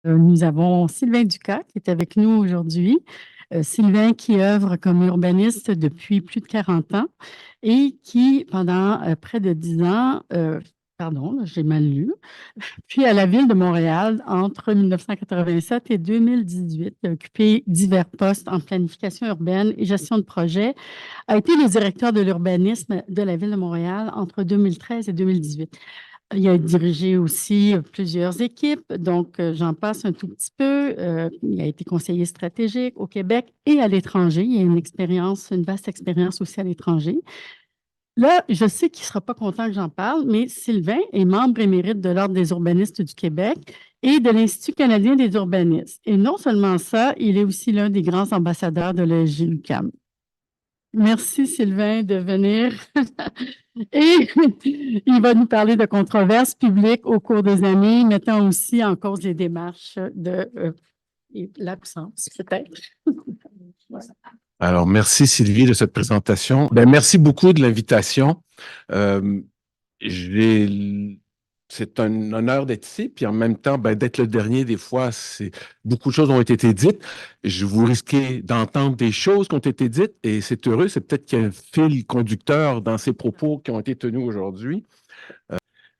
Nous avons Sylvain Ducas qui est avec nous aujourd'hui. Sylvain qui œuvre comme urbaniste depuis plus de 40 ans et qui, pendant près de 10 ans, pardon, j'ai mal lu, puis à la Ville de Montréal entre 1987 et 2018, a occupé divers postes en planification urbaine et gestion de projet, a été le directeur de l'urbanisme de la Ville de Montréal entre 2013 et 2018. Il a dirigé aussi plusieurs équipes, donc j'en passe un tout petit peu. Il a été conseiller stratégique au Québec et à l'étranger. Il a une vaste expérience aussi à l'étranger. Là, je sais qu'il ne sera pas content que j'en parle, mais Sylvain est membre émérite de l'Ordre des urbanistes du Québec et de l'Institut canadien des urbanistes. Et non seulement ça, il est aussi l'un des grands ambassadeurs de l'EJUQAM. Merci Sylvain de venir. Et il va nous parler de controverses publiques au cours des années, mettant aussi en cause les démarches de l'absence, peut-être. Voilà. Alors, merci Sylvie de cette présentation. Merci beaucoup de l'invitation. C'est un honneur d'être ici, puis en même temps, d'être le dernier, des fois, beaucoup de choses ont été dites. Je vous risquez d'entendre des choses qui ont été dites, et c'est heureux, c'est peut-être qu'il y a un fil conducteur dans ces propos qui ont été tenus aujourd'hui.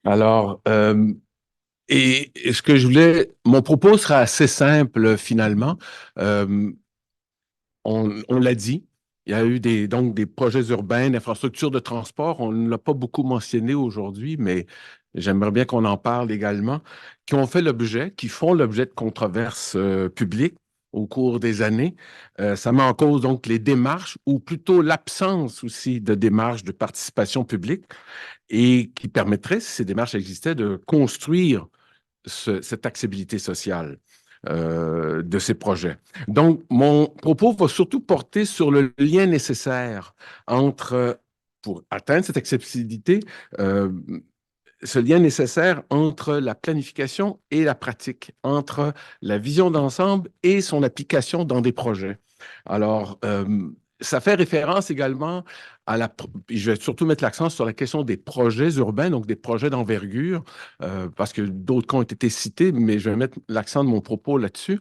Alors, ce que je voulais, mon propos sera assez simple finalement. On l'a dit, il y a eu donc des projets urbains, d'infrastructures de transport. On ne l'a pas beaucoup mentionné aujourd'hui, mais j'aimerais bien qu'on en parle également, qui font l'objet de controverses publiques au cours des années. Ça met en cause donc les démarches, ou plutôt l'absence aussi de démarches de participation publique, et qui permettrait, si ces démarches existaient, de construire cette accessibilité sociale de ces projets. Donc, mon propos va surtout porter sur le lien nécessaire pour atteindre cette accessibilité, ce lien nécessaire entre la planification et la pratique, entre la vision d'ensemble et son application dans des projets. Alors, ça fait référence également je vais surtout mettre l'accent sur la question des projets urbains, donc des projets d'envergure, parce que d'autres cas ont été cités, mais je vais mettre l'accent de mon propos là-dessus,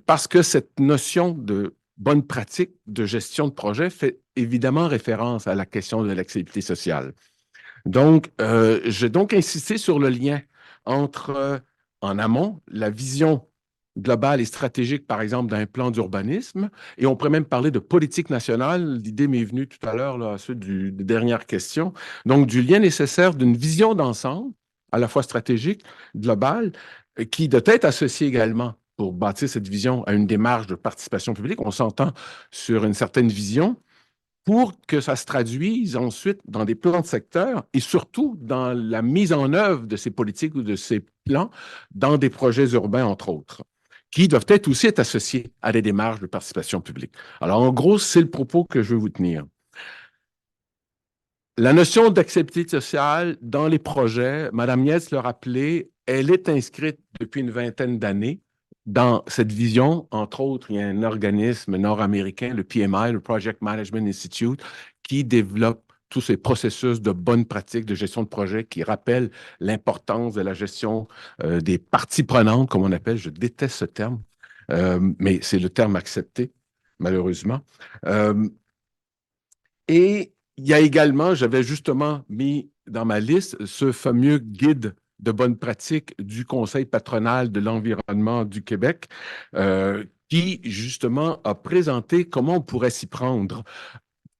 parce que cette notion de bonne pratique de gestion de projet fait évidemment référence à la question de l'accessibilité sociale. Donc, j'ai donc insisté sur le lien entre, en amont, la vision globale et stratégique, par exemple, d'un plan d'urbanisme, et on pourrait même parler de politique nationale. L'idée m'est venue tout à l'heure, à la suite des dernières questions. Donc, du lien nécessaire d'une vision d'ensemble, à la fois stratégique, globale, qui doit être associée également pour bâtir cette vision à une démarche de participation publique. On s'entend sur une certaine vision, pour que ça se traduise ensuite dans des plans de secteur et surtout dans la mise en œuvre de ces politiques ou de ces plans dans des projets urbains, entre autres, qui doivent aussi être associés à des démarches de participation publique. Alors, en gros, c'est le propos que je veux vous tenir. La notion d'accessibilité sociale dans les projets, Mme Nietz l'a rappelé, elle est inscrite depuis une vingtaine d'années dans cette vision. Entre autres, il y a un organisme nord-américain, le PMI, le Project Management Institute, qui développe tous ces processus de bonnes pratiques de gestion de projet qui rappellent l'importance de la gestion des parties prenantes, comme on appelle. Je déteste ce terme, mais c'est le terme accepté, malheureusement. Et il y a également, j'avais justement mis dans ma liste ce fameux guide de bonnes pratiques du Conseil patronal de l'environnement du Québec, qui justement a présenté comment on pourrait s'y prendre,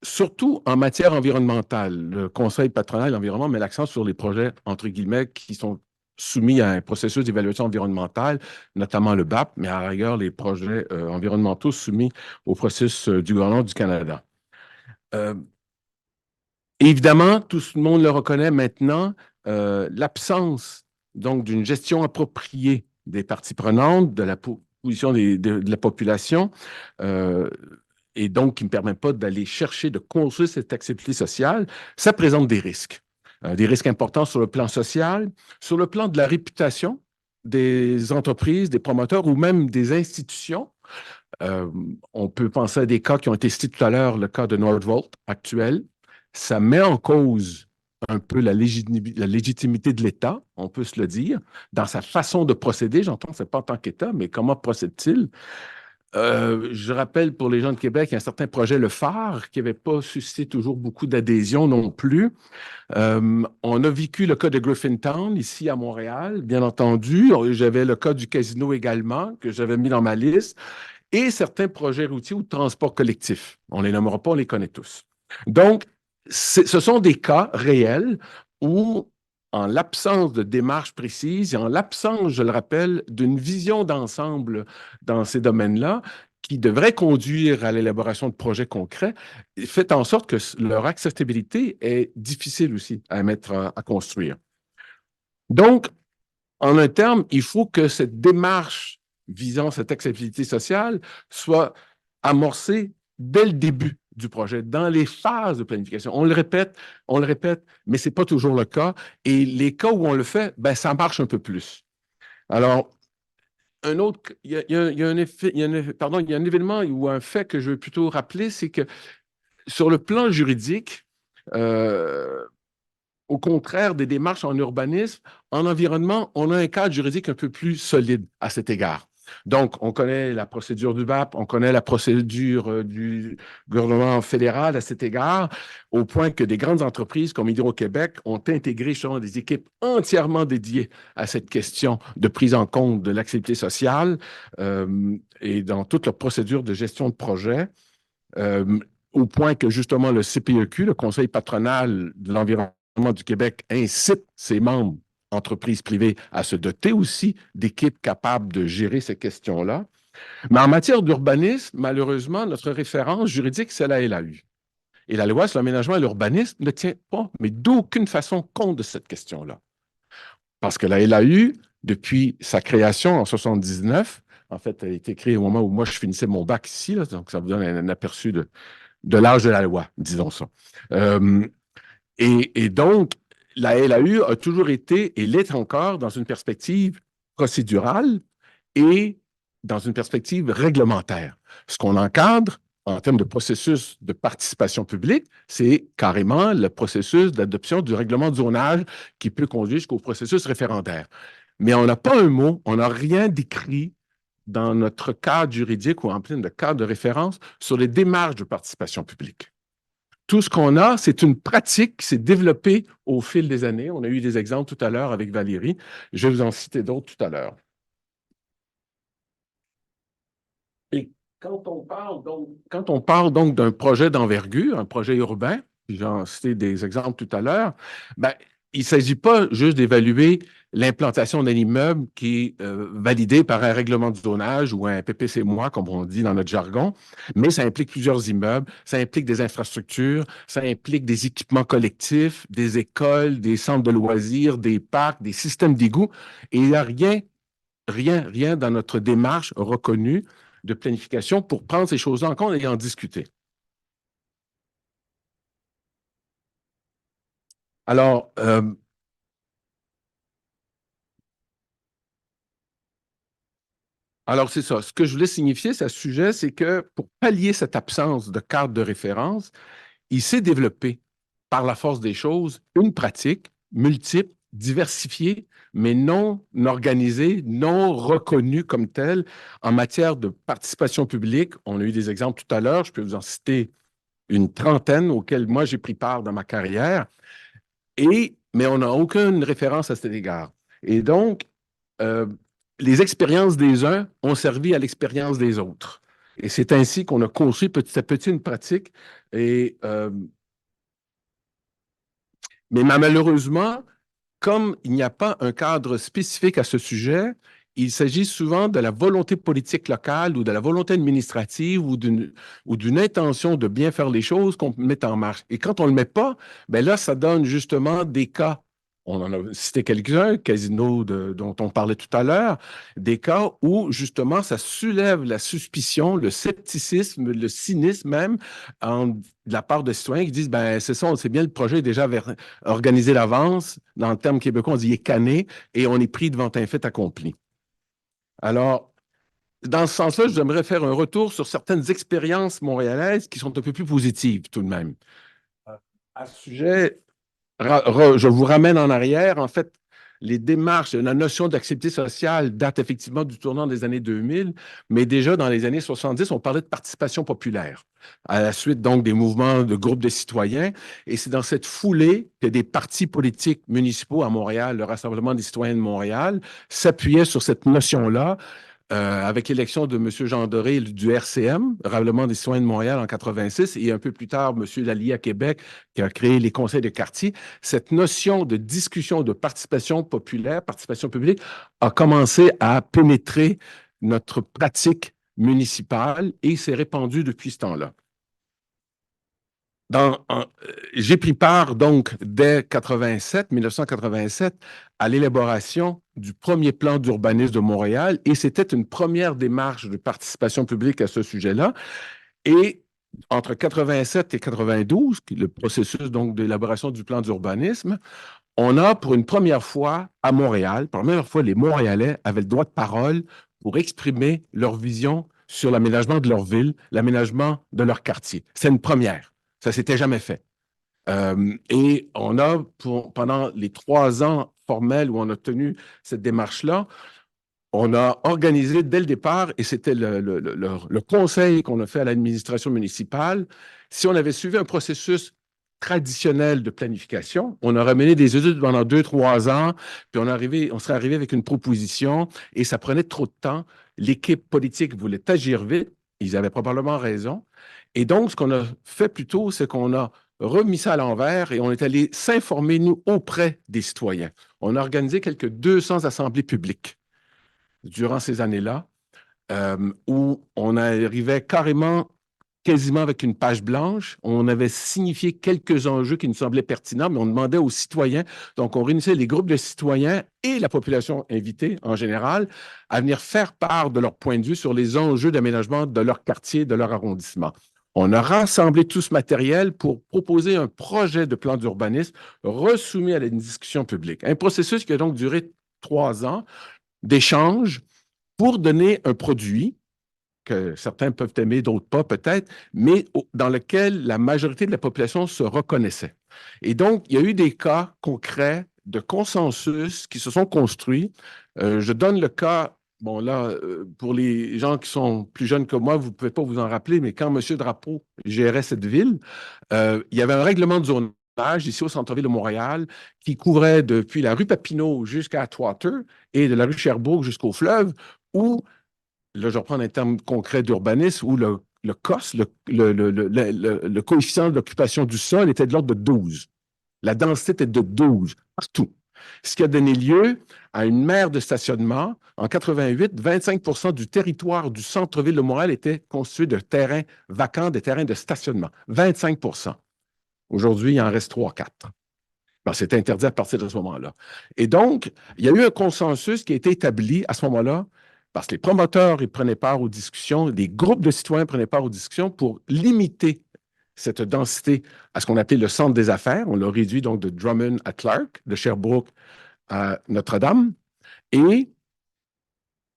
surtout en matière environnementale. Le Conseil patronal de l'environnement met l'accent sur les projets, entre guillemets, qui sont soumis à un processus d'évaluation environnementale, notamment le BAP, mais à rigueur les projets environnementaux soumis au processus du gouvernement du Canada. Évidemment, tout le monde le reconnaît maintenant, l'absence donc d'une gestion appropriée des parties prenantes, de la position de la population, et donc qui ne permet pas d'aller chercher, de construire cette accessibilité sociale, ça présente des risques importants sur le plan social, sur le plan de la réputation des entreprises, des promoteurs ou même des institutions. On peut penser à des cas qui ont été cités tout à l'heure, le cas de Nordvolt actuel. Ça met en cause un peu la légitimité de l'État, on peut se le dire, dans sa façon de procéder. J'entends, ce n'est pas en tant qu'État, mais comment procède-t-il? Je rappelle pour les gens de Québec, il y a un certain projet, le phare, qui n'avait pas suscité toujours beaucoup d'adhésion non plus. On a vécu le cas de Griffintown ici à Montréal, bien entendu. J'avais le cas du casino également, que j'avais mis dans ma liste, et certains projets routiers ou de transport collectif. On ne les nommera pas, on les connaît tous. Donc, ce sont des cas réels où, en l'absence de démarche précise et en l'absence, je le rappelle, d'une vision d'ensemble dans ces domaines-là, qui devrait conduire à l'élaboration de projets concrets, fait en sorte que leur acceptabilité est difficile aussi à mettre à construire. Donc, en un terme, il faut que cette démarche visant cette acceptabilité sociale soit amorcée dès le début du projet, dans les phases de planification. On le répète, mais ce n'est pas toujours le cas. Et les cas où on le fait, ben, ça marche un peu plus. Alors, un autre, il y a un effet, pardon, il y a un événement ou un fait que je veux plutôt rappeler, c'est que sur le plan juridique, au contraire des démarches en urbanisme, en environnement, on a un cadre juridique un peu plus solide à cet égard. Donc, on connaît la procédure du BAP, on connaît la procédure du gouvernement fédéral à cet égard, au point que des grandes entreprises comme Hydro-Québec ont intégré justement des équipes entièrement dédiées à cette question de prise en compte de l'activité sociale et dans toute leur procédure de gestion de projet. Au point que justement le CPEQ, le Conseil patronal de l'environnement du Québec, incite ses membres, entreprises privées, à se doter aussi d'équipes capables de gérer ces questions-là. Mais en matière d'urbanisme, malheureusement, notre référence juridique, c'est la LAU. Et la loi sur l'aménagement et l'urbanisme ne tient pas, mais d'aucune façon, compte de cette question-là. Parce que la LAU, depuis sa création en 1979, en fait, elle a été créée au moment où moi, je finissais mon bac ici, là, donc ça vous donne un aperçu de l'âge de la loi, disons ça. Et donc, la LAU a toujours été et l'est encore dans une perspective procédurale et dans une perspective réglementaire. Ce qu'on encadre en termes de processus de participation publique, c'est carrément le processus d'adoption du règlement de zonage qui peut conduire jusqu'au processus référendaire. Mais on n'a pas un mot, on n'a rien d'écrit dans notre cadre juridique ou en plein de cadre de référence sur les démarches de participation publique. Tout ce qu'on a, c'est une pratique qui s'est développée au fil des années. On a eu des exemples tout à l'heure avec Valérie. Je vais vous en citer d'autres tout à l'heure. Et quand on parle donc d'un projet d'envergure, un projet urbain, puis j'en cité des exemples tout à l'heure, ben, il ne s'agit pas juste d'évaluer l'implantation d'un immeuble qui est validé par un règlement de zonage ou un PPC-moi, comme on dit dans notre jargon, mais ça implique plusieurs immeubles, ça implique des infrastructures, ça implique des équipements collectifs, des écoles, des centres de loisirs, des parcs, des systèmes d'égouts, et il n'y a rien dans notre démarche reconnue de planification pour prendre ces choses-là en compte et en discuter. Alors, c'est ça. Ce que je voulais signifier, à ce sujet, c'est que pour pallier cette absence de cadre de référence, il s'est développé, par la force des choses, une pratique multiple, diversifiée, mais non organisée, non reconnue comme telle en matière de participation publique. On a eu des exemples tout à l'heure, je peux vous en citer une trentaine auxquelles moi j'ai pris part dans ma carrière, mais on n'a aucune référence à cet égard. Et donc, euh, les expériences des uns ont servi à l'expérience des autres. Et c'est ainsi qu'on a construit petit à petit une pratique. Mais malheureusement, comme il n'y a pas un cadre spécifique à ce sujet, il s'agit souvent de la volonté politique locale ou de la volonté administrative ou d'une intention de bien faire les choses qu'on met en marche. Et quand on ne le met pas, ben là, ça donne justement des cas. On en a cité quelques-uns, Casino dont on parlait tout à l'heure, des cas où justement ça soulève la suspicion, le scepticisme, le cynisme même de la part de citoyens qui disent, ben c'est ça, on sait bien, le projet est déjà organisé d'avance. Dans le terme québécois, on dit il est cané et on est pris devant un fait accompli. Alors, dans ce sens-là, j'aimerais faire un retour sur certaines expériences montréalaises qui sont un peu plus positives tout de même. À ce sujet, je vous ramène en arrière. En fait, les démarches, la notion d'accepté sociale date effectivement du tournant des années 2000, mais déjà dans les années 70, on parlait de participation populaire, à la suite donc des mouvements de groupes de citoyens. Et c'est dans cette foulée que des partis politiques municipaux à Montréal, le Rassemblement des citoyens de Montréal, s'appuyaient sur cette notion-là avec l'élection de M. Jean Doré du RCM, Rassemblement des citoyens de Montréal en 86, et un peu plus tard, M. Lallier à Québec, qui a créé les conseils de quartier, cette notion de discussion, de participation populaire, participation publique, a commencé à pénétrer notre pratique municipale et s'est répandue depuis ce temps-là. J'ai pris part donc dès 1987 à l'élaboration du premier plan d'urbanisme de Montréal et c'était une première démarche de participation publique à ce sujet-là. Et entre 87 et 92, le processus donc d'élaboration du plan d'urbanisme, on a pour une première fois à Montréal, pour la première fois, les Montréalais avaient le droit de parole pour exprimer leur vision sur l'aménagement de leur ville, l'aménagement de leur quartier. C'est une première. Ça s'était jamais fait. Et on a, pendant les 3 ans formels où on a tenu cette démarche-là, on a organisé dès le départ, et c'était le conseil qu'on a fait à l'administration municipale, si on avait suivi un processus traditionnel de planification, on aurait mené des études pendant 2, 3 ans, puis on serait arrivé avec une proposition, et ça prenait trop de temps. L'équipe politique voulait agir vite, ils avaient probablement raison. Et donc, ce qu'on a fait plutôt, c'est qu'on a remis ça à l'envers et on est allé s'informer, nous, auprès des citoyens. On a organisé quelques 200 assemblées publiques durant ces années-là, où on arrivait carrément, quasiment avec une page blanche. On avait signifié quelques enjeux qui nous semblaient pertinents, mais on demandait aux citoyens, donc on réunissait les groupes de citoyens et la population invitée en général à venir faire part de leur point de vue sur les enjeux d'aménagement de leur quartier, de leur arrondissement. On a rassemblé tout ce matériel pour proposer un projet de plan d'urbanisme resoumis à la discussion publique. Un processus qui a donc duré 3 ans d'échanges pour donner un produit que certains peuvent aimer, d'autres pas peut-être, mais dans lequel la majorité de la population se reconnaissait. Et donc, il y a eu des cas concrets de consensus qui se sont construits. Je donne le cas, bon là, pour les gens qui sont plus jeunes que moi, vous ne pouvez pas vous en rappeler, mais quand M. Drapeau gérait cette ville, il y avait un règlement de zonage ici au centre-ville de Montréal qui couvrait depuis la rue Papineau jusqu'à Atwater et de la rue Sherbrooke jusqu'au fleuve, où là, je reprends un terme concret d'urbanisme, où le COS, le coefficient d'occupation du sol était de l'ordre de 12. La densité était de 12 partout. Ce qui a donné lieu à une aire de stationnement. En 88, 25 du territoire du centre-ville de Montréal était constitué de terrains vacants, des terrains de stationnement. 25. Aujourd'hui, il en reste 3-4. Ben, c'était interdit à partir de ce moment-là. Et donc, il y a eu un consensus qui a été établi à ce moment-là parce que les promoteurs ils prenaient part aux discussions, des groupes de citoyens prenaient part aux discussions pour limiter cette densité à ce qu'on appelait le centre des affaires. On l'a réduit donc de Drummond à Clark, de Sherbrooke à Notre-Dame. Et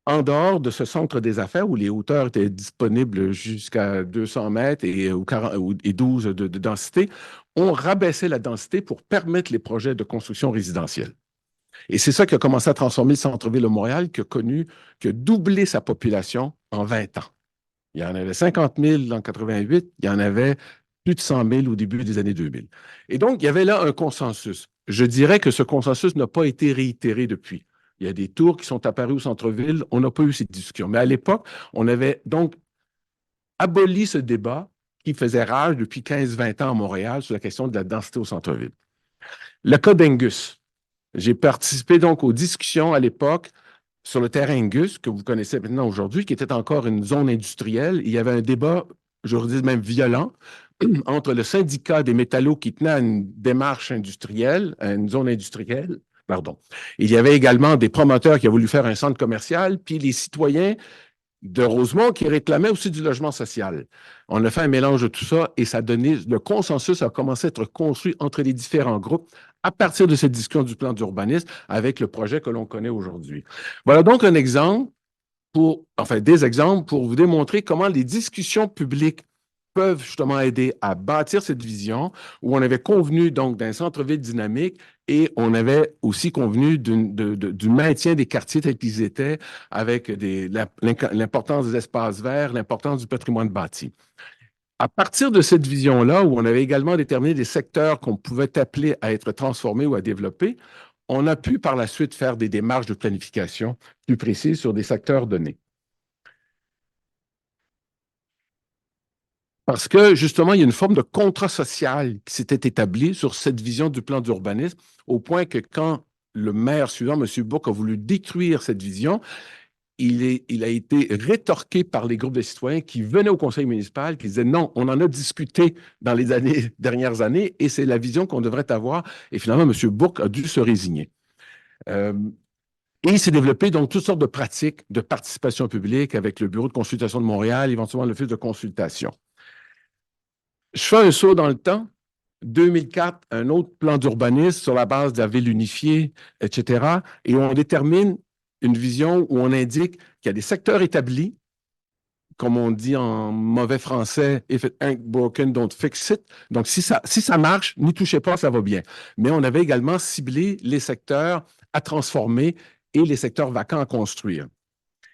en dehors de ce centre des affaires où les hauteurs étaient disponibles jusqu'à 200 mètres et 12 de densité, on rabaissait la densité pour permettre les projets de construction résidentielle. Et c'est ça qui a commencé à transformer le centre-ville de Montréal, qui a doublé sa population en 20 ans. Il y en avait 50 000 en 88, il y en avait plus de 100 000 au début des années 2000. Et donc, il y avait là un consensus. Je dirais que ce consensus n'a pas été réitéré depuis. Il y a des tours qui sont apparus au centre-ville, on n'a pas eu cette discussion. Mais à l'époque, on avait donc aboli ce débat qui faisait rage depuis 15-20 ans à Montréal sur la question de la densité au centre-ville. Le cas d'Angus. J'ai participé donc aux discussions à l'époque sur le terrain Angus, que vous connaissez maintenant aujourd'hui, qui était encore une zone industrielle. Il y avait un débat, je vous dis même violent, entre le syndicat des métallos qui tenait à une démarche industrielle, à une zone industrielle, pardon. Il y avait également des promoteurs qui ont voulu faire un centre commercial, puis les citoyens de Rosemont qui réclamaient aussi du logement social. On a fait un mélange de tout ça et ça a donné, le consensus a commencé à être construit entre les différents groupes à partir de cette discussion du plan d'urbanisme avec le projet que l'on connaît aujourd'hui. Voilà donc un exemple des exemples pour vous démontrer comment les discussions publiques peuvent justement aider à bâtir cette vision où on avait convenu donc d'un centre-ville dynamique et on avait aussi convenu du maintien des quartiers tels qu'ils étaient avec l'importance des espaces verts, l'importance du patrimoine bâti. À partir de cette vision-là, où on avait également déterminé des secteurs qu'on pouvait appeler à être transformés ou à développer, on a pu par la suite faire des démarches de planification plus précises sur des secteurs donnés. Parce que, justement, il y a une forme de contrat social qui s'était établi sur cette vision du plan d'urbanisme, au point que quand le maire suivant, M. Bourque, a voulu détruire cette vision, il a été rétorqué par les groupes de citoyens qui venaient au conseil municipal, qui disaient non, on en a discuté dans les dernières années et c'est la vision qu'on devrait avoir. Et finalement, M. Bourque a dû se résigner. Et il s'est développé donc toutes sortes de pratiques de participation publique avec le Bureau de consultation de Montréal, éventuellement l'Office de consultation. Je fais un saut dans le temps. 2004, un autre plan d'urbanisme sur la base de la ville unifiée, etc. Et on détermine une vision où on indique qu'il y a des secteurs établis, comme on dit en mauvais français, if it ain't broken, don't fix it. Donc, si ça marche, n'y touchez pas, ça va bien. Mais on avait également ciblé les secteurs à transformer et les secteurs vacants à construire.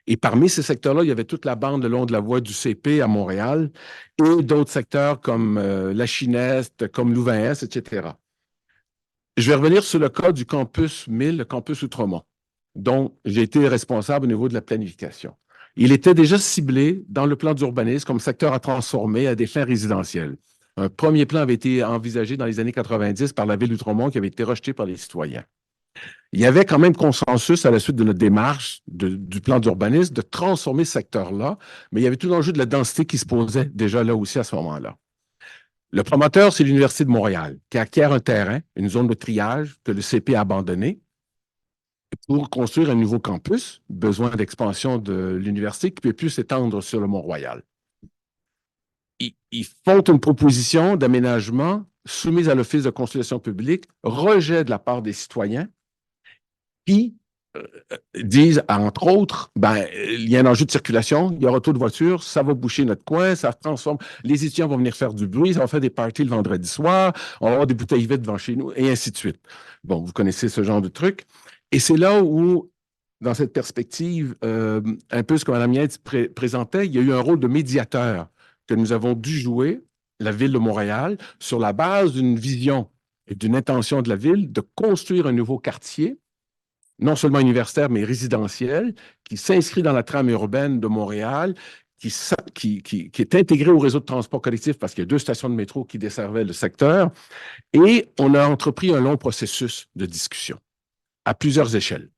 Et parmi ces secteurs-là, il y avait toute la bande le long de la voie du CP à Montréal et d'autres secteurs comme la Chineste, comme Louvain-Est, etc. Je vais revenir sur le cas du campus 1000, le campus Outremont, dont j'ai été responsable au niveau de la planification. Il était déjà ciblé dans le plan d'urbanisme comme secteur à transformer à des fins résidentielles. Un premier plan avait été envisagé dans les années 90 par la ville d'Outremont qui avait été rejeté par les citoyens. Il y avait quand même consensus à la suite de notre démarche du plan d'urbanisme de transformer ce secteur-là, mais il y avait tout l'enjeu de la densité qui se posait déjà là aussi à ce moment-là. Le promoteur, c'est l'Université de Montréal, qui acquiert un terrain, une zone de triage que le CP a abandonné pour construire un nouveau campus, besoin d'expansion de l'université qui ne peut plus s'étendre sur le Mont-Royal. Ils font une proposition d'aménagement soumise à l'Office de consultation publique, rejet de la part des citoyens, qui disent, entre autres, il y a un enjeu de circulation, il y aura trop de voitures, ça va boucher notre coin, ça transforme, les étudiants vont venir faire du bruit, ça va faire des parties le vendredi soir, on va avoir des bouteilles vides devant chez nous, et ainsi de suite. Bon, vous connaissez ce genre de truc. Et c'est là où, dans cette perspective, un peu ce que Mme Yates présentait, il y a eu un rôle de médiateur que nous avons dû jouer, la Ville de Montréal, sur la base d'une vision et d'une intention de la Ville de construire un nouveau quartier, non seulement universitaire, mais résidentiel, qui s'inscrit dans la trame urbaine de Montréal, qui est intégré au réseau de transport collectif parce qu'il y a 2 stations de métro qui desservaient le secteur. Et on a entrepris un long processus de discussion à plusieurs échelles.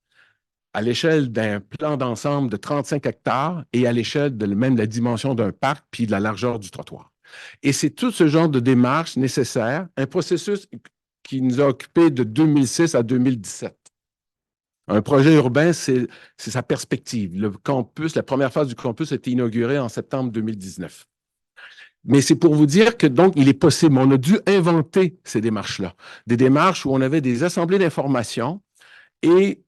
À l'échelle d'un plan d'ensemble de 35 hectares et à l'échelle de même la dimension d'un parc puis de la largeur du trottoir. Et c'est tout ce genre de démarches nécessaires, un processus qui nous a occupé de 2006 à 2017. Un projet urbain, c'est sa perspective. Le campus, la première phase du campus a été inaugurée en septembre 2019. Mais c'est pour vous dire que, donc, il est possible. On a dû inventer ces démarches-là. Des démarches où on avait des assemblées d'informations et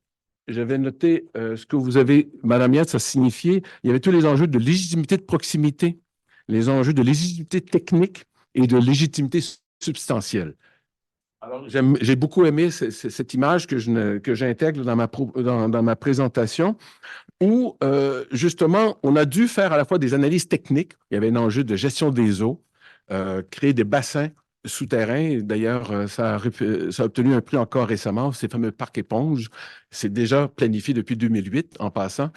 j'avais noté ce que vous avez, Mme Yates, a signifié. Il y avait tous les enjeux de légitimité de proximité, les enjeux de légitimité technique et de légitimité substantielle. Alors, j'ai beaucoup aimé cette image que j'intègre dans ma présentation où, justement, on a dû faire à la fois des analyses techniques. Il y avait un enjeu de gestion des eaux, créer des bassins souterrains. D'ailleurs, ça a obtenu un prix encore récemment, ces fameux parcs éponges. C'est déjà planifié depuis 2008, en passant.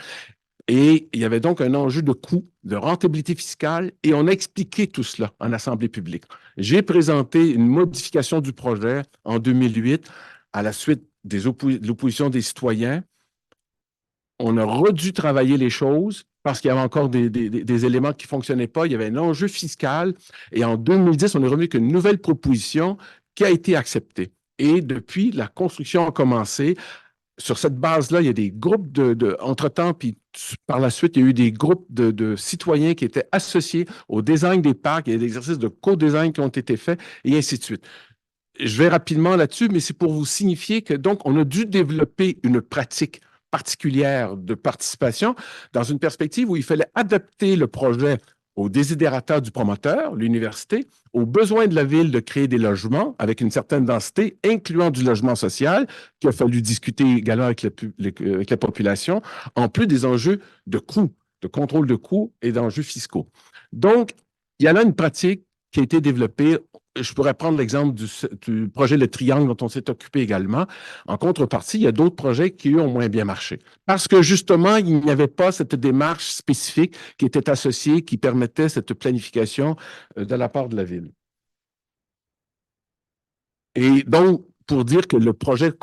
Et il y avait donc un enjeu de coût, de rentabilité fiscale, et on a expliqué tout cela en assemblée publique. J'ai présenté une modification du projet en 2008 à la suite de l'opposition des citoyens. On a redû travailler les choses parce qu'il y avait encore des éléments qui ne fonctionnaient pas. Il y avait un enjeu fiscal. Et en 2010, on est revenu avec une nouvelle proposition qui a été acceptée. Et depuis, la construction a commencé. Sur cette base-là, il y a des groupes entre-temps, puis par la suite, il y a eu des groupes de citoyens qui étaient associés au design des parcs. Il y a des exercices de co-design qui ont été faits, et ainsi de suite. Je vais rapidement là-dessus, mais c'est pour vous signifier que, donc, on a dû développer une pratique particulière de participation dans une perspective où il fallait adapter le projet aux désidérata du promoteur, l'université, aux besoins de la ville de créer des logements avec une certaine densité, incluant du logement social, qu'il a fallu discuter également avec la population, en plus des enjeux de coûts, de contrôle de coûts et d'enjeux fiscaux. Donc, il y a là une pratique qui a été développée. Je pourrais prendre l'exemple du projet Le Triangle dont on s'est occupé également. En contrepartie, il y a d'autres projets qui, eux, ont moins bien marché. Parce que justement, il n'y avait pas cette démarche spécifique qui était associée, qui permettait cette planification de la part de la ville. Et donc, pour dire que le projet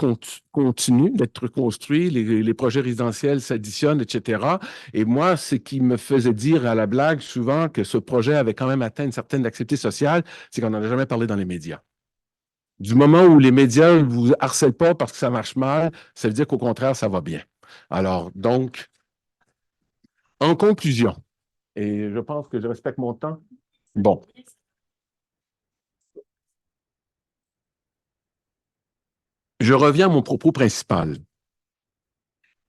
continue d'être construit, les projets résidentiels s'additionnent, etc. Et moi, ce qui me faisait dire à la blague souvent que ce projet avait quand même atteint une certaine acceptabilité sociale, c'est qu'on n'en a jamais parlé dans les médias. Du moment où les médias ne vous harcèlent pas parce que ça marche mal, ça veut dire qu'au contraire, ça va bien. Alors, donc, en conclusion, et je pense que je respecte mon temps. Bon. Je reviens à mon propos principal.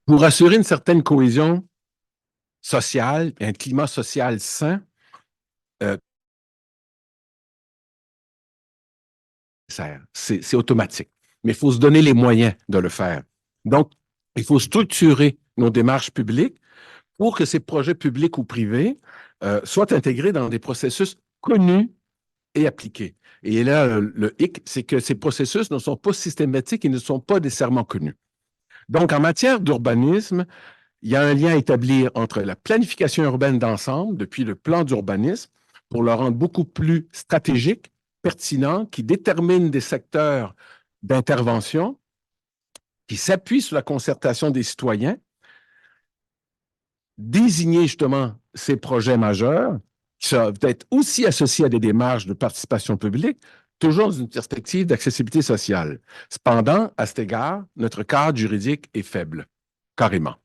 Pour assurer une certaine cohésion sociale, un climat social sain, c'est automatique. Mais il faut se donner les moyens de le faire. Donc, il faut structurer nos démarches publiques pour que ces projets publics ou privés soient intégrés dans des processus connus et appliqués. Et là, le hic, c'est que ces processus ne sont pas systématiques et ne sont pas nécessairement connus. Donc, en matière d'urbanisme, il y a un lien à établir entre la planification urbaine d'ensemble, depuis le plan d'urbanisme, pour le rendre beaucoup plus stratégique, pertinent, qui détermine des secteurs d'intervention, qui s'appuie sur la concertation des citoyens, désigner justement ces projets majeurs, qui doivent être aussi associés à des démarches de participation publique, toujours dans une perspective d'accessibilité sociale. Cependant, à cet égard, notre cadre juridique est faible, carrément.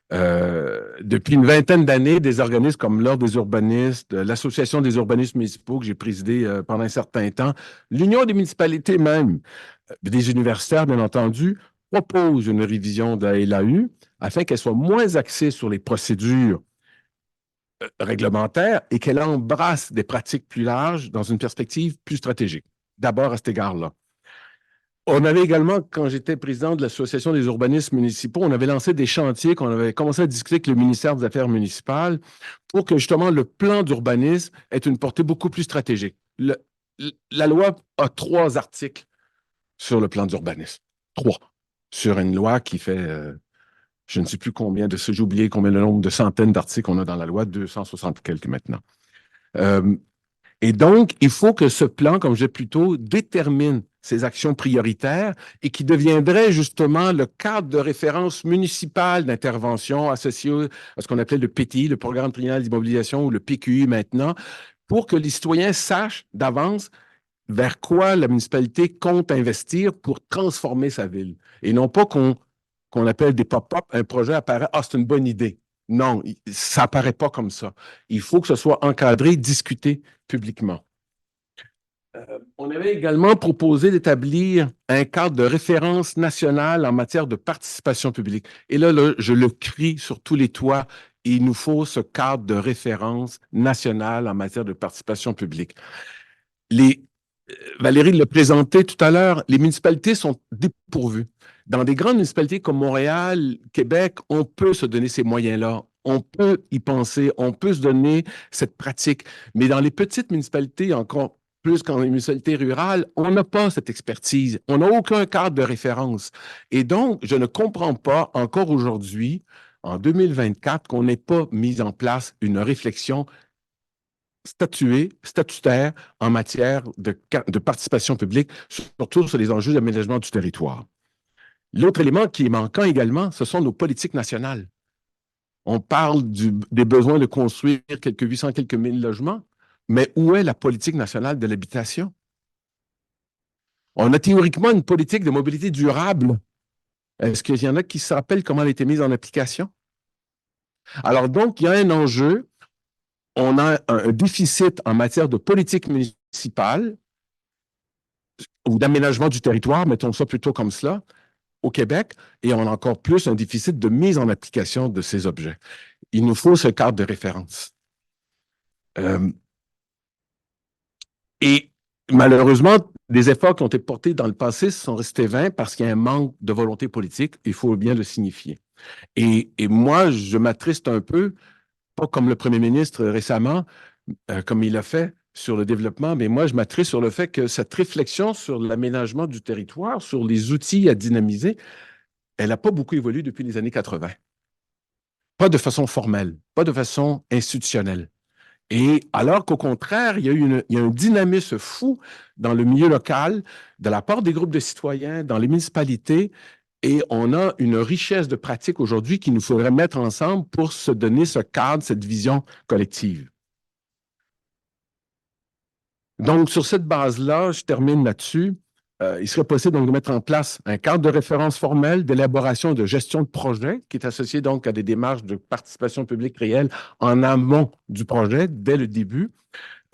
Depuis une vingtaine d'années, des organismes comme l'Ordre des urbanistes, l'Association des urbanistes municipaux que j'ai présidé pendant un certain temps, l'Union des municipalités même, des universitaires, bien entendu, proposent une révision de la LAU afin qu'elle soit moins axée sur les procédures réglementaires et qu'elle embrasse des pratiques plus larges dans une perspective plus stratégique. D'abord à cet égard-là. On avait également, quand j'étais président de l'Association des urbanistes municipaux, on avait lancé des chantiers qu'on avait commencé à discuter avec le ministère des Affaires municipales pour que justement le plan d'urbanisme ait une portée beaucoup plus stratégique. La loi a 3 articles sur le plan d'urbanisme. 3. Sur une loi qui fait, je ne sais plus combien de, j'ai oublié combien le nombre de centaines d'articles on a dans la loi, 260 quelques maintenant. Et donc, il faut que ce plan, comme je disais plus tôt, détermine ces actions prioritaires et qui deviendrait justement le cadre de référence municipal d'intervention associé à ce qu'on appelait le PTI, le Programme triennal d'immobilisation, ou le PQI maintenant, pour que les citoyens sachent d'avance vers quoi la municipalité compte investir pour transformer sa ville. Et non pas qu'on appelle des pop-up, un projet apparaît, ah, c'est une bonne idée. Non, ça apparaît pas comme ça. Il faut que ce soit encadré, discuté publiquement. On avait également proposé d'établir un cadre de référence national en matière de participation publique. Et là, je le crie sur tous les toits, il nous faut ce cadre de référence national en matière de participation publique. Valérie l'a présenté tout à l'heure, les municipalités sont dépourvues. Dans des grandes municipalités comme Montréal, Québec, on peut se donner ces moyens-là. On peut y penser, on peut se donner cette pratique. Mais dans les petites municipalités, encore plus qu'en municipalités rurales, on n'a pas cette expertise. On n'a aucun cadre de référence. Et donc, je ne comprends pas encore aujourd'hui, en 2024, qu'on n'ait pas mis en place une réflexion statutaire en matière de participation publique, surtout sur les enjeux d'aménagement du territoire. L'autre élément qui est manquant également, ce sont nos politiques nationales. On parle des besoins de construire quelques 800, quelques 1000 logements, mais où est la politique nationale de l'habitation? On a théoriquement une politique de mobilité durable. Est-ce qu'il y en a qui se rappellent comment elle a été mise en application? Alors donc, il y a un enjeu. On a un déficit en matière de politique municipale ou d'aménagement du territoire, mettons ça plutôt comme cela, au Québec, et on a encore plus un déficit de mise en application de ces objets. Il nous faut ce cadre de référence. Euh, et malheureusement, des efforts qui ont été portés dans le passé sont restés vains parce qu'il y a un manque de volonté politique, il faut bien le signifier. Et moi, je m'attriste un peu, pas comme le premier ministre récemment, comme il a fait sur le développement, mais moi, je m'attriste sur le fait que cette réflexion sur l'aménagement du territoire, sur les outils à dynamiser, elle n'a pas beaucoup évolué depuis les années 80. Pas de façon formelle, pas de façon institutionnelle. Et alors qu'au contraire, il y a un dynamisme fou dans le milieu local, de la part des groupes de citoyens, dans les municipalités, et on a une richesse de pratiques aujourd'hui qu'il nous faudrait mettre ensemble pour se donner ce cadre, cette vision collective. Donc, sur cette base-là, je termine là-dessus. Il serait possible donc de mettre en place un cadre de référence formel d'élaboration et de gestion de projet qui est associé donc à des démarches de participation publique réelle en amont du projet, dès le début,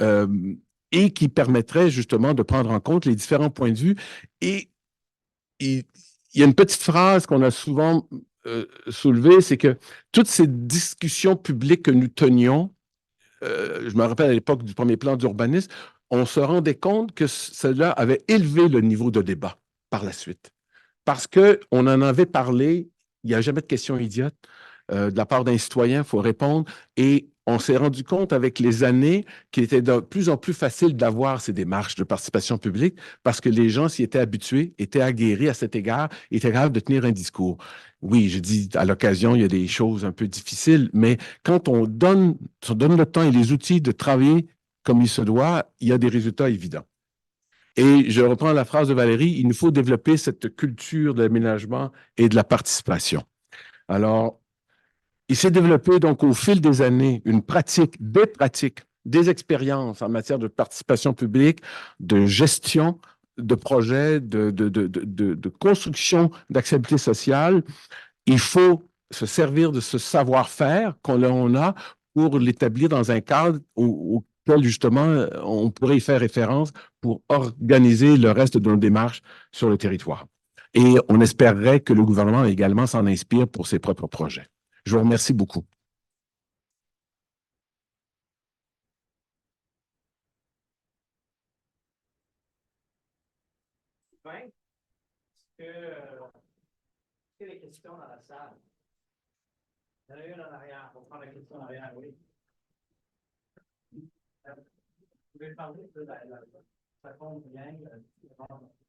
euh, et qui permettrait justement de prendre en compte les différents points de vue. Et il y a une petite phrase qu'on a souvent soulevée, c'est que toutes ces discussions publiques que nous tenions, je me rappelle à l'époque du premier plan d'urbanisme, on se rendait compte que cela avait élevé le niveau de débat par la suite. Parce qu'on en avait parlé, il n'y a jamais de questions idiotes de la part d'un citoyen, il faut répondre. Et on s'est rendu compte avec les années qu'il était de plus en plus facile d'avoir ces démarches de participation publique parce que les gens s'y étaient habitués, étaient aguerris à cet égard, étaient capables de tenir un discours. Oui, je dis à l'occasion, il y a des choses un peu difficiles, mais quand on donne le temps et les outils de travailler comme il se doit, il y a des résultats évidents. Et je reprends la phrase de Valérie, il nous faut développer cette culture de l'aménagement et de la participation. Alors, il s'est développé donc au fil des années une pratique, des pratiques, des expériences en matière de participation publique, de gestion de projets, de construction d'activités sociales. Il faut se servir de ce savoir-faire qu'on a pour l'établir dans un cadre auquel, justement, on pourrait y faire référence pour organiser le reste de nos démarches sur le territoire. Et on espérerait que le gouvernement également s'en inspire pour ses propres projets. Je vous remercie beaucoup. Est-ce qu'il y a des questions dans la salle? Il y en a une en arrière. On prend la question en arrière, oui. Vous pouvez parler de ça compte bien du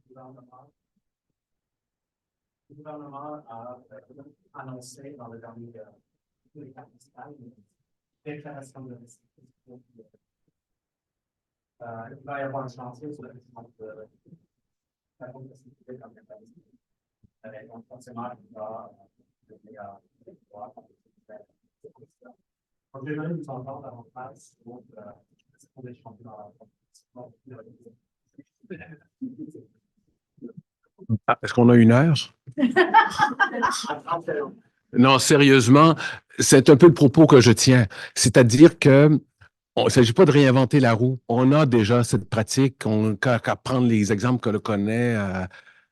gouvernement. Le gouvernement a annoncé dans le dernier les capitales une déclaration de restitution. Il va y avoir un chantier sur la question de la compétitivité comme mécanisme. Avec un fonctionnaire qui va devenir donc, je vais nous entendre davantage sur les champions dans la compétition. Est-ce qu'on a une heure? Non, sérieusement, c'est un peu le propos que je tiens. C'est-à-dire que il ne s'agit pas de réinventer la roue. On a déjà cette pratique, qu'à prendre les exemples que l'on connaît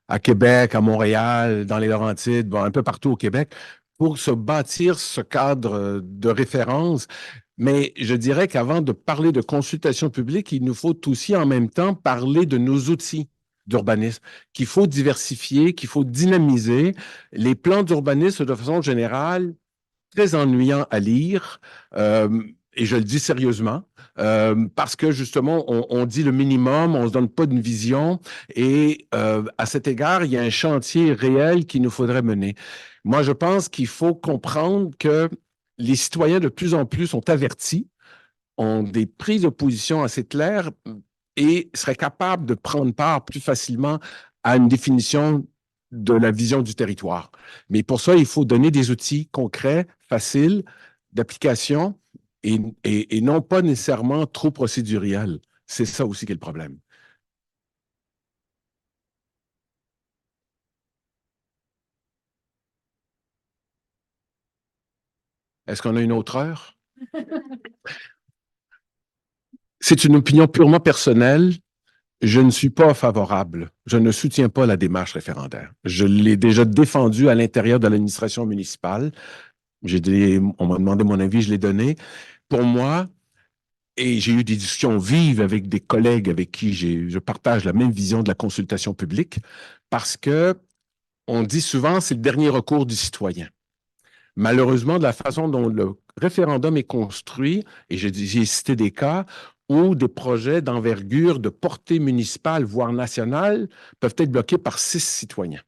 à Québec, à Montréal, dans les Laurentides, bon, un peu partout au Québec, pour se bâtir ce cadre de référence. Mais je dirais qu'avant de parler de consultation publique, il nous faut aussi en même temps parler de nos outils d'urbanisme, qu'il faut diversifier, qu'il faut dynamiser. Les plans d'urbanisme, de façon générale, très ennuyants à lire, et je le dis sérieusement, parce que justement, on dit le minimum, on ne se donne pas d'une vision, et à cet égard, il y a un chantier réel qu'il nous faudrait mener. Moi, je pense qu'il faut comprendre que les citoyens, de plus en plus, sont avertis, ont des prises de position assez claires et seraient capables de prendre part plus facilement à une définition de la vision du territoire. Mais pour ça, il faut donner des outils concrets, faciles, d'application et non pas nécessairement trop procéduriels. C'est ça aussi qui est le problème. Est-ce qu'on a une autre heure? C'est une opinion purement personnelle. Je ne suis pas favorable. Je ne soutiens pas la démarche référendaire. Je l'ai déjà défendue à l'intérieur de l'administration municipale. On m'a demandé mon avis, je l'ai donné. Pour moi, Et j'ai eu des discussions vives avec des collègues avec qui je partage la même vision de la consultation publique, parce que on dit souvent c'est le dernier recours du citoyen. Malheureusement, de la façon dont le référendum est construit, et j'ai cité des cas où des projets d'envergure, de portée municipale, voire nationale, peuvent être bloqués par 6 citoyens.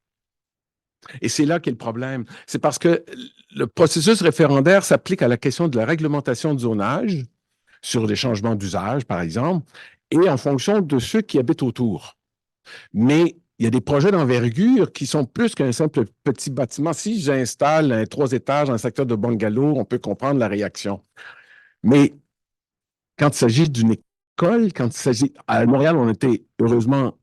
Et c'est là qu'est le problème. C'est parce que le processus référendaire s'applique à la question de la réglementation de zonage, sur des changements d'usage, par exemple, et en fonction de ceux qui habitent autour. Mais il y a des projets d'envergure qui sont plus qu'un simple petit bâtiment. Si j'installe un 3 étages dans le secteur de bungalow, on peut comprendre la réaction. Mais quand il s'agit d'une école, quand il s'agit... À Montréal, on était heureusement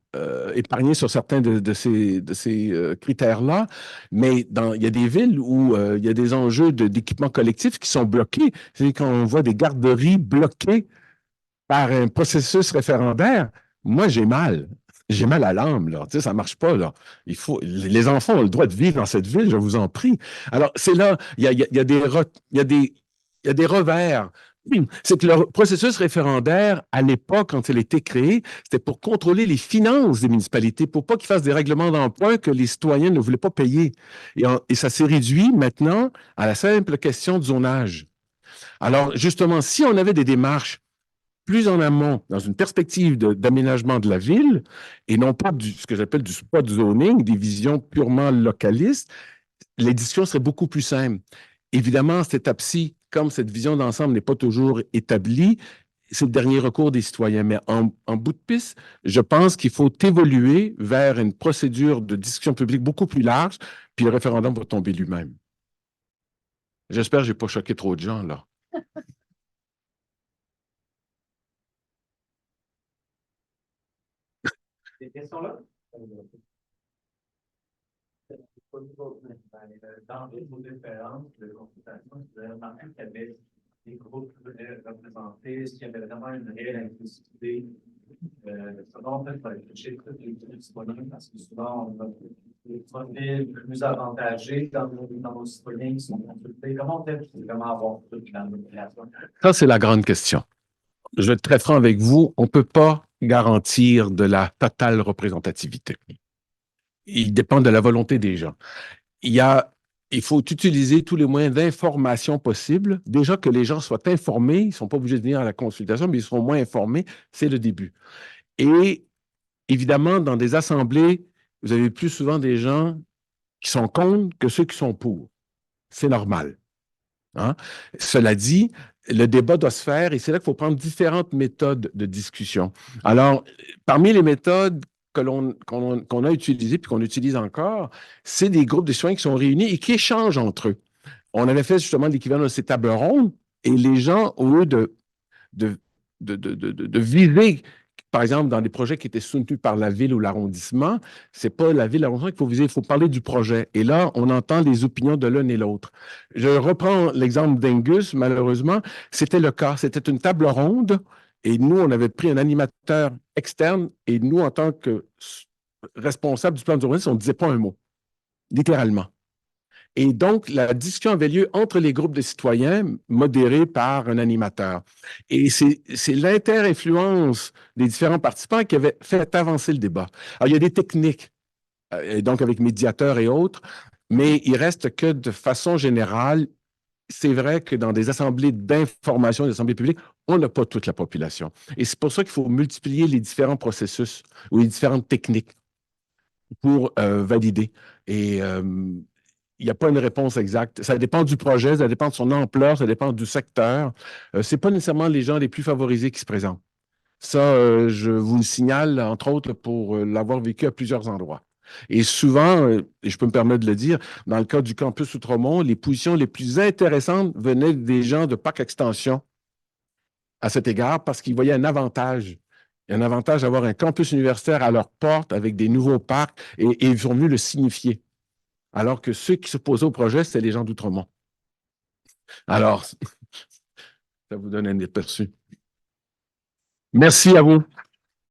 épargnés sur certains de ces critères-là, mais il y a des villes où il y a des enjeux d'équipement collectif qui sont bloqués. C'est quand on voit des garderies bloquées par un processus référendaire, moi, j'ai mal. J'ai mal à l'âme, là. Tu sais, ça ne marche pas, là. Les enfants ont le droit de vivre dans cette ville, je vous en prie. Alors, c'est là, il y a des revers. C'est que le processus référendaire, à l'époque, quand il a été créé, c'était pour contrôler les finances des municipalités, pour pas qu'ils fassent des règlements d'emprunt que les citoyens ne voulaient pas payer. Et ça s'est réduit maintenant à la simple question de zonage. Alors, justement, si on avait des démarches plus en amont, dans une perspective d'aménagement de la ville, et non pas ce que j'appelle du spot zoning, des visions purement localistes, les discussions seraient beaucoup plus simples. Évidemment, à cette étape-ci, comme cette vision d'ensemble n'est pas toujours établie, c'est le dernier recours des citoyens. Mais en bout de piste, je pense qu'il faut évoluer vers une procédure de discussion publique beaucoup plus large, puis le référendum va tomber lui-même. J'espère que je n'ai pas choqué trop de gens, là. Ces questions-là? Dans vos différences de consultation, vous avez remarqué qu'il y avait des groupes représentés, est-ce qu'il y avait vraiment une réelle inclusivité? Souvent, en fait, il fallait toucher toutes les groupes citoyens parce que souvent, on a des profils plus avantagés dans nos citoyens qui sont consultés. Comment on fait pour vraiment avoir toute la population? Ça, c'est la grande question. Je vais être très franc avec vous, on ne peut pas garantir de la totale représentativité. Il dépend de la volonté des gens. Il faut utiliser tous les moyens d'information possibles. Déjà que les gens soient informés, ils ne sont pas obligés de venir à la consultation, mais ils seront moins informés, c'est le début. Et évidemment, dans des assemblées, vous avez plus souvent des gens qui sont contre que ceux qui sont pour. C'est normal. Hein? Cela dit, le débat doit se faire et c'est là qu'il faut prendre différentes méthodes de discussion. Alors, parmi les méthodes qu'on a utilisées puis qu'on utilise encore, c'est des groupes de citoyens qui sont réunis et qui échangent entre eux. On avait fait justement l'équivalent de ces tables rondes et les gens, au lieu de viser, par exemple, dans des projets qui étaient soutenus par la ville ou l'arrondissement, c'est pas la ville, l'arrondissement qu'il faut viser, il faut parler du projet. Et là, on entend les opinions de l'un et l'autre. Je reprends l'exemple d'Angus, malheureusement, c'était le cas. C'était une table ronde et nous, on avait pris un animateur externe et nous, en tant que responsable du plan d'urbanisme, on ne disait pas un mot, littéralement. Et donc, la discussion avait lieu entre les groupes de citoyens, modérés par un animateur. Et c'est l'inter-influence des différents participants qui avait fait avancer le débat. Alors, il y a des techniques, donc avec médiateurs et autres, mais il reste que de façon générale, c'est vrai que dans des assemblées d'information, des assemblées publiques, on n'a pas toute la population. Et c'est pour ça qu'il faut multiplier les différents processus ou les différentes techniques pour valider. Et il n'y a pas une réponse exacte. Ça dépend du projet, ça dépend de son ampleur, ça dépend du secteur. Ce n'est pas nécessairement les gens les plus favorisés qui se présentent. Ça, je vous le signale, entre autres, pour l'avoir vécu à plusieurs endroits. Et souvent, et je peux me permettre de le dire, dans le cas du campus Outremont, les positions les plus intéressantes venaient des gens de Parc Extension à cet égard parce qu'ils voyaient un avantage. Un avantage d'avoir un campus universitaire à leur porte avec des nouveaux parcs et ils sont venus le signifier. Alors que ceux qui s'opposaient au projet, c'était les gens d'Outremont. Alors, ça vous donne un aperçu. Merci à vous.